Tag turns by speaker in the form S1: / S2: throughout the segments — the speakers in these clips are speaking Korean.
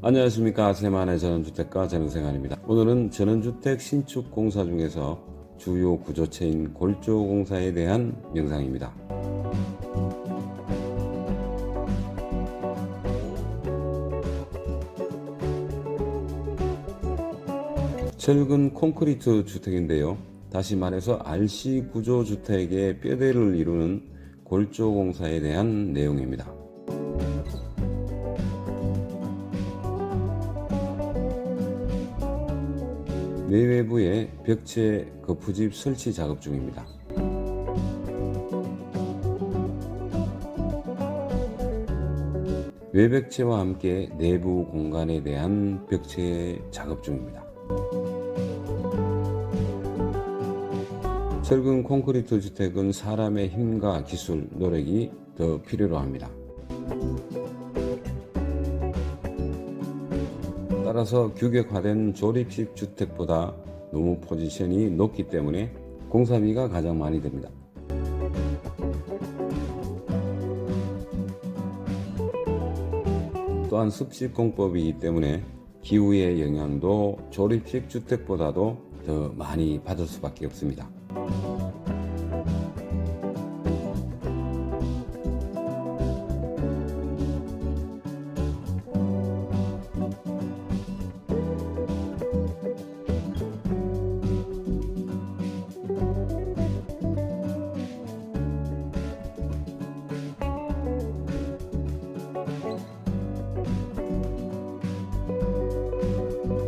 S1: 안녕하십니까. 세만의 전원주택가 전원생활입니다. 오늘은 전원주택 신축 공사 중에서 주요 구조체인 골조공사에 대한 영상입니다. 철근 콘크리트 주택인데요. 다시 말해서 RC 구조 주택의 뼈대를 이루는 골조공사에 대한 내용입니다. 내외부에 벽체 거푸집 설치 작업 중입니다. 외벽체와 함께 내부 공간에 대한 벽체 작업 중입니다. 철근 콘크리트 주택은 사람의 힘과 기술, 노력이 더 필요로 합니다. 따라서 규격화된 조립식 주택보다 노무 포지션이 높기 때문에 공사비가 가장 많이 듭니다. 또한 습식 공법이기 때문에 기후의 영향도 조립식 주택보다도 더 많이 받을 수밖에 없습니다.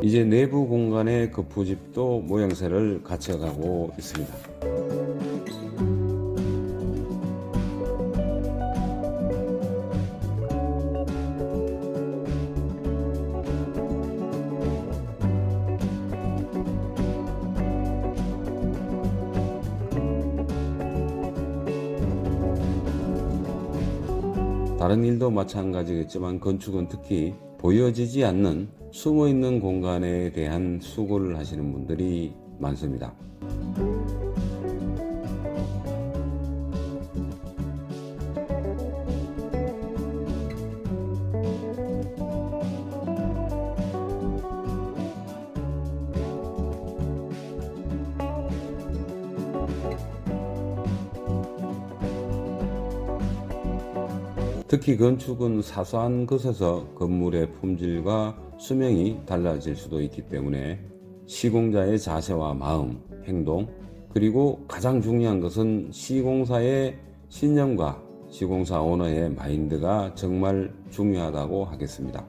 S1: 이제 내부 공간의 거푸집도 모양새를 갖춰가고 있습니다. 다른 일도 마찬가지겠지만 건축은 특히 보여지지 않는 숨어있는 공간에 대한 수고를 하시는 분들이 많습니다. 특히 건축은 사소한 것에서 건물의 품질과 수명이 달라질 수도 있기 때문에 시공자의 자세와 마음, 행동, 그리고 가장 중요한 것은 시공사의 신념과 시공사 오너의 마인드가 정말 중요하다고 하겠습니다.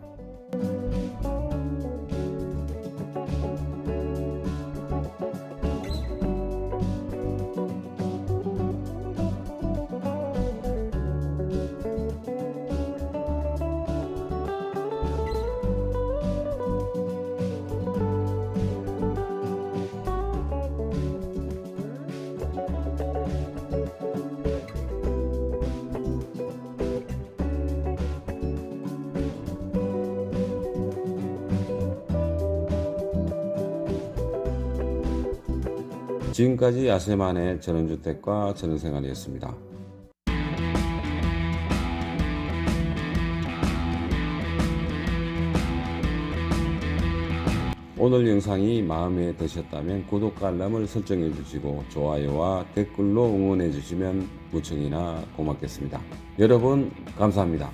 S1: 지금까지 야세만의 전원주택과 전원생활이었습니다. 오늘 영상이 마음에 드셨다면 구독과 알람을 설정해 주시고 좋아요와 댓글로 응원해 주시면 무척이나 고맙겠습니다. 여러분 감사합니다.